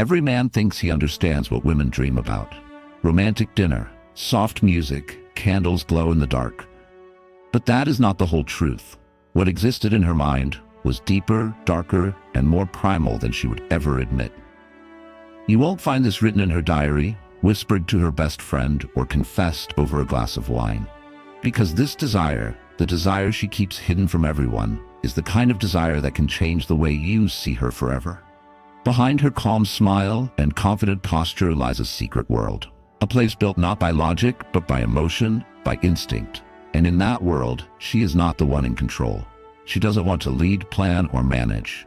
Every man thinks he understands what women dream about. Romantic dinner, soft music, candles glow in the dark. But that is not the whole truth. What existed in her mind was deeper, darker, and more primal than she would ever admit. You won't find this written in her diary, whispered to her best friend, or confessed over a glass of wine. Because this desire, the desire she keeps hidden from everyone, is the kind of desire that can change the way you see her forever. Behind her calm smile and confident posture lies a secret world. A place built not by logic, but by emotion, by instinct. And in that world, she is not the one in control. She doesn't want to lead, plan, or manage.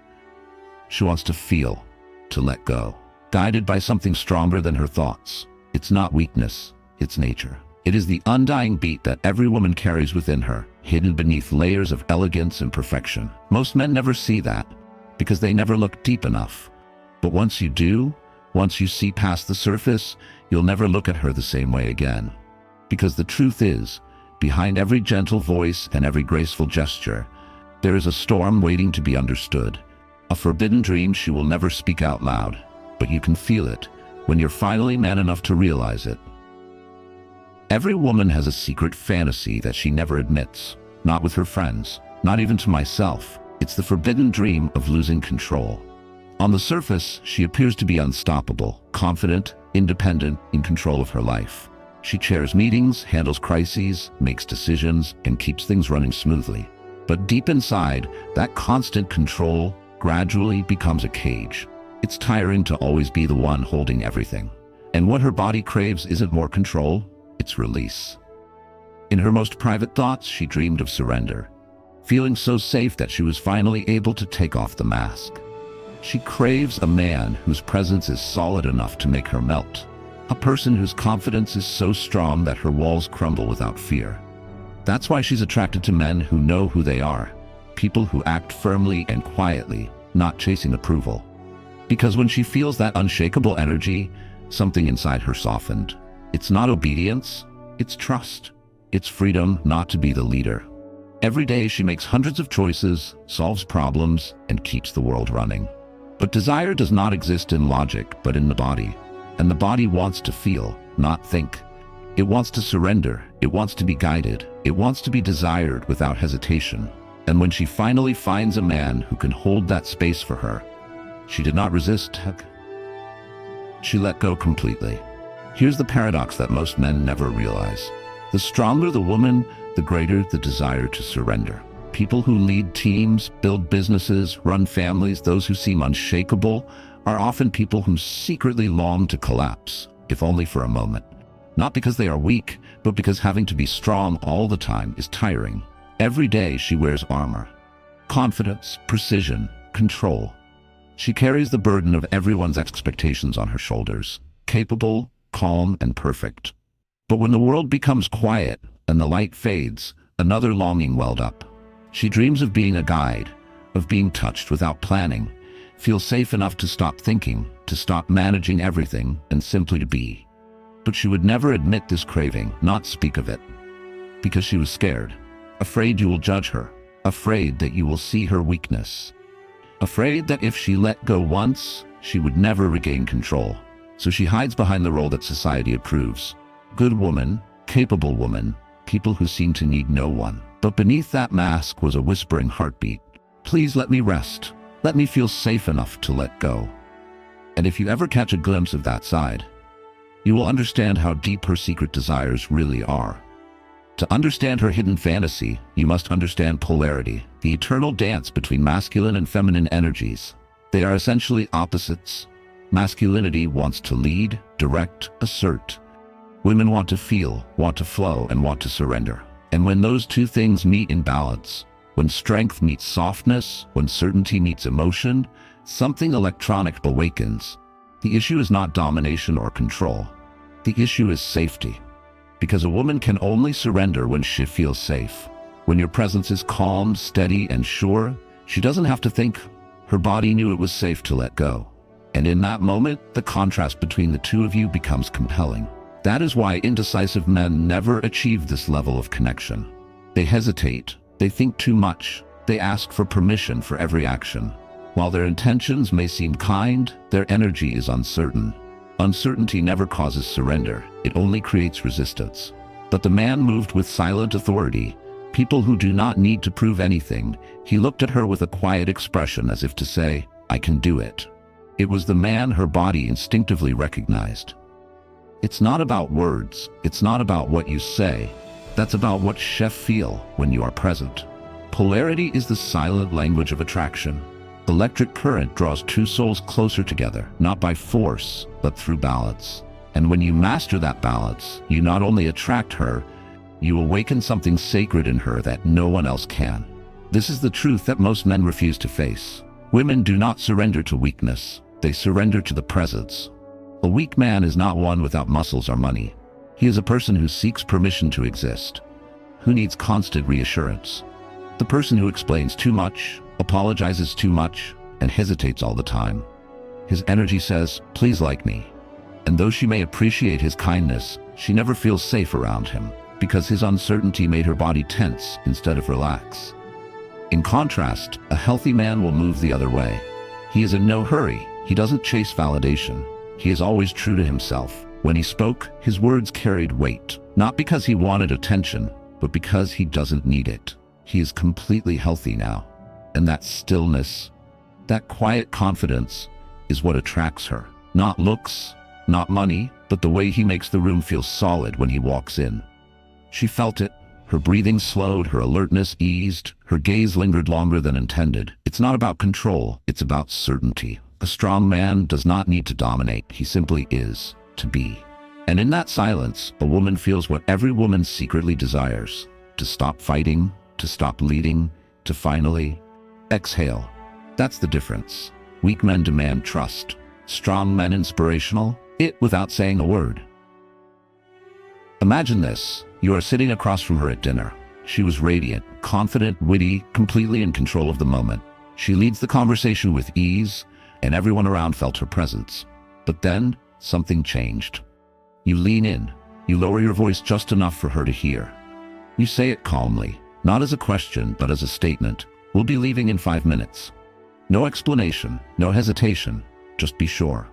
She wants to feel, to let go, guided by something stronger than her thoughts. It's not weakness, it's nature. It is the undying beat that every woman carries within her, hidden beneath layers of elegance and perfection. Most men never see that, because they never look deep enough. But once you do, once you see past the surface, you'll never look at her the same way again. Because the truth is, behind every gentle voice and every graceful gesture, there is a storm waiting to be understood. A forbidden dream she will never speak out loud, but you can feel it when you're finally man enough to realize it. Every woman has a secret fantasy that she never admits, not with her friends, not even to myself. It's the forbidden dream of losing control. On the surface, she appears to be unstoppable, confident, independent, in control of her life. She chairs meetings, handles crises, makes decisions, and keeps things running smoothly. But deep inside, that constant control gradually becomes a cage. It's tiring to always be the one holding everything. And what her body craves isn't more control, it's release. In her most private thoughts, she dreamed of surrender, feeling so safe that she was finally able to take off the mask. She craves a man whose presence is solid enough to make her melt, a person whose confidence is so strong that her walls crumble without fear. That's why she's attracted to men who know who they are, people who act firmly and quietly, not chasing approval. Because when she feels that unshakable energy, something inside her softened. It's not obedience, it's trust. It's freedom not to be the leader. Every day she makes hundreds of choices, solves problems, and keeps the world running. But desire does not exist in logic, but in the body. And the body wants to feel, not think. It wants to surrender, it wants to be guided, it wants to be desired without hesitation. And when she finally finds a man who can hold that space for her, she did not resist. She let go completely. Here's the paradox that most men never realize. The stronger the woman, the greater the desire to surrender. People who lead teams, build businesses, run families, those who seem unshakable, are often people who secretly long to collapse, if only for a moment. Not because they are weak, but because having to be strong all the time is tiring. Every day she wears armor. Confidence, precision, control. She carries the burden of everyone's expectations on her shoulders. Capable, calm, and perfect. But when the world becomes quiet and the light fades, another longing welled up. She dreams of being a guide, of being touched without planning, feel safe enough to stop thinking, to stop managing everything, and simply to be. But she would never admit this craving, not speak of it. Because she was scared. Afraid you will judge her. Afraid that you will see her weakness. Afraid that if she let go once, she would never regain control. So she hides behind the role that society approves. Good woman, capable woman, people who seem to need no one. But beneath that mask was a whispering heartbeat. Please let me rest. Let me feel safe enough to let go. And if you ever catch a glimpse of that side, you will understand how deep her secret desires really are. To understand her hidden fantasy, you must understand polarity, the eternal dance between masculine and feminine energies. They are essentially opposites. Masculinity wants to lead, direct, assert. Women want to feel, want to flow, and want to surrender. And when those two things meet in balance, when strength meets softness, when certainty meets emotion, something electronic awakens. The issue is not domination or control. The issue is safety. Because a woman can only surrender when she feels safe. When your presence is calm, steady, and sure, she doesn't have to think. Her body knew it was safe to let go. And in that moment, the contrast between the two of you becomes compelling. That is why indecisive men never achieve this level of connection. They hesitate, they think too much, they ask for permission for every action. While their intentions may seem kind, their energy is uncertain. Uncertainty never causes surrender, it only creates resistance. But the man moved with silent authority, people who do not need to prove anything. He looked at her with a quiet expression as if to say, "I can do it." It was the man her body instinctively recognized. It's not about words, it's not about what you say. That's about what chef feel when you are present. Polarity is the silent language of attraction. Electric current draws two souls closer together, not by force, but through balance. And when you master that balance, you not only attract her, you awaken something sacred in her that no one else can. This is the truth that most men refuse to face. Women do not surrender to weakness, they surrender to the presence. A weak man is not one without muscles or money. He is a person who seeks permission to exist, who needs constant reassurance. The person who explains too much, apologizes too much, and hesitates all the time. His energy says, "Please like me." And though she may appreciate his kindness, she never feels safe around him, because his uncertainty made her body tense instead of relax. In contrast, a healthy man will move the other way. He is in no hurry, he doesn't chase validation. He is always true to himself. When he spoke, his words carried weight, not because he wanted attention, but because he doesn't need it. He is completely healthy now. And that stillness, that quiet confidence, is what attracts her. Not looks, not money, but the way he makes the room feel solid when he walks in. She felt it. Her breathing slowed, her alertness eased, her gaze lingered longer than intended. It's not about control, it's about certainty. A strong man does not need to dominate, he simply is, to be. And in that silence, a woman feels what every woman secretly desires: to stop fighting, to stop leading, to finally exhale. That's the difference. Weak men demand trust. Strong men inspirational, it without saying a word. Imagine this. You are sitting across from her at dinner. She was radiant, confident, witty, completely in control of the moment. She leads the conversation with ease, and everyone around felt her presence. But then, something changed. You lean in. You lower your voice just enough for her to hear. You say it calmly, not as a question, but as a statement. "We'll be leaving in 5 minutes." No explanation, no hesitation, just be sure.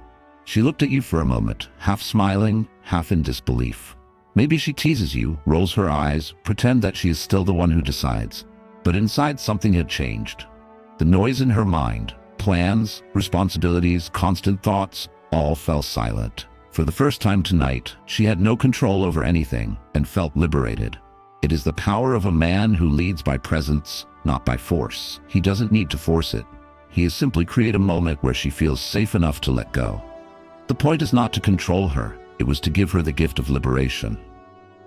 She looked at you for a moment, half smiling, half in disbelief. Maybe she teases you, rolls her eyes, pretend that she is still the one who decides. But inside, something had changed. The noise in her mind, plans, responsibilities, constant thoughts, all fell silent. For the first time tonight, she had no control over anything and felt liberated. It is the power of a man who leads by presence, not by force. He doesn't need to force it. He has simply created a moment where she feels safe enough to let go. The point is not to control her, it was to give her the gift of liberation.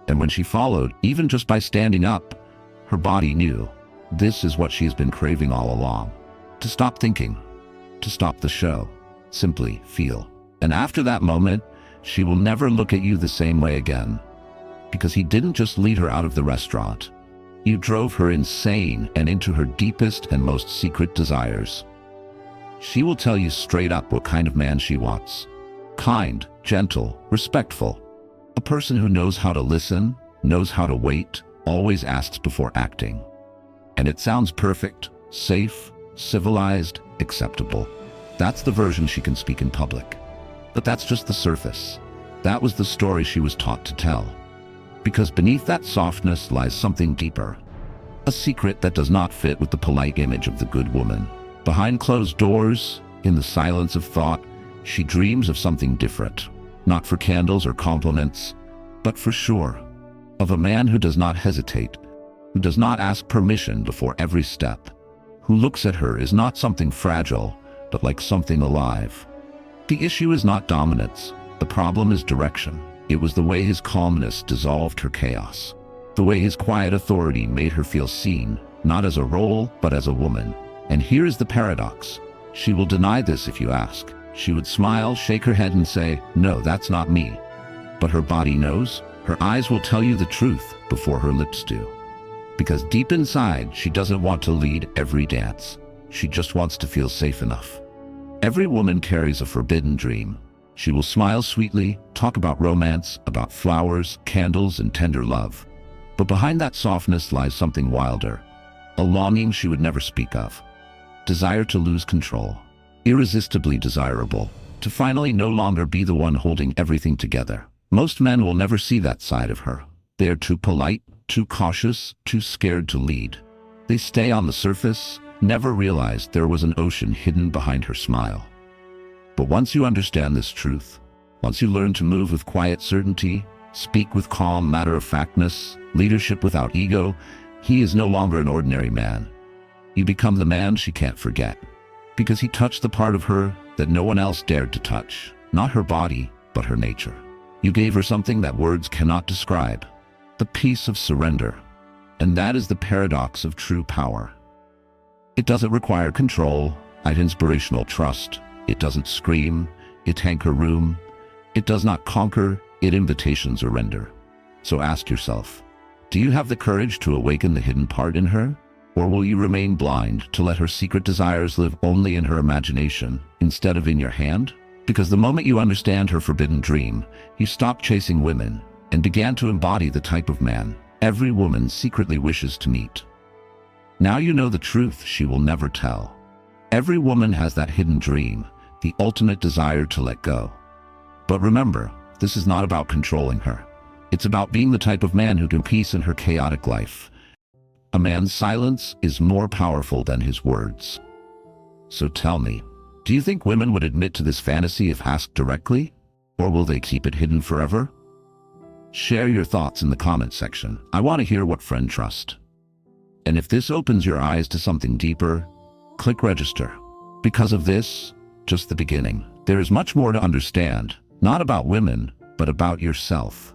And when she followed, even just by standing up, her body knew, this is what she has been craving all along. To stop thinking, to stop the show, simply feel. And after that moment, she will never look at you the same way again. Because he didn't just lead her out of the restaurant. You drove her insane and into her deepest and most secret desires. She will tell you straight up what kind of man she wants. Kind, gentle, respectful. A person who knows how to listen, knows how to wait, always asks before acting. And it sounds perfect, safe, civilized, acceptable. That's the version she can speak in public. But that's just the surface. That was the story she was taught to tell. Because beneath that softness lies something deeper. A secret that does not fit with the polite image of the good woman. Behind closed doors, in the silence of thought, she dreams of something different. Not for candles or compliments, but for sure. Of a man who does not hesitate, who does not ask permission before every step, who looks at her as not something fragile, but like something alive. The issue is not dominance. The problem is direction. It was the way his calmness dissolved her chaos. The way his quiet authority made her feel seen, not as a role, but as a woman. And here is the paradox. She will deny this if you ask. She would smile, shake her head and say, "No, that's not me." But her body knows. Her eyes will tell you the truth before her lips do. Because deep inside, she doesn't want to lead every dance. She just wants to feel safe enough. Every woman carries a forbidden dream. She will smile sweetly, talk about romance, about flowers, candles, and tender love. But behind that softness lies something wilder, a longing she would never speak of. desire to lose control, irresistibly desirable, to finally no longer be the one holding everything together. Most men will never see that side of her. They are too polite, too cautious, too scared to lead. They stay on the surface, never realized there was an ocean hidden behind her smile. But once you understand this truth, once you learn to move with quiet certainty, speak with calm matter-of-factness, leadership without ego, he is no longer an ordinary man. You become the man she can't forget, because he touched the part of her that no one else dared to touch, not her body, but her nature. You gave her something that words cannot describe, the peace of surrender. And that is the paradox of true power. It doesn't require control, and inspirational trust. It doesn't scream, it anchor room. It does not conquer, it invitation surrender. So ask yourself, do you have the courage to awaken the hidden part in her? Or will you remain blind to let her secret desires live only in her imagination, instead of in your hand? Because the moment you understand her forbidden dream, you stop chasing women and began to embody the type of man every woman secretly wishes to meet. Now you know the truth she will never tell. Every woman has that hidden dream, the ultimate desire to let go. But remember, this is not about controlling her. It's about being the type of man who can peace in her chaotic life. A man's silence is more powerful than his words. So tell me, do you think women would admit to this fantasy if asked directly? Or will they keep it hidden forever? Share your thoughts in the comment section. I want to hear what friend trust. And if this opens your eyes to something deeper, click register. Because of this, just the beginning. There is much more to understand, not about women, but about yourself.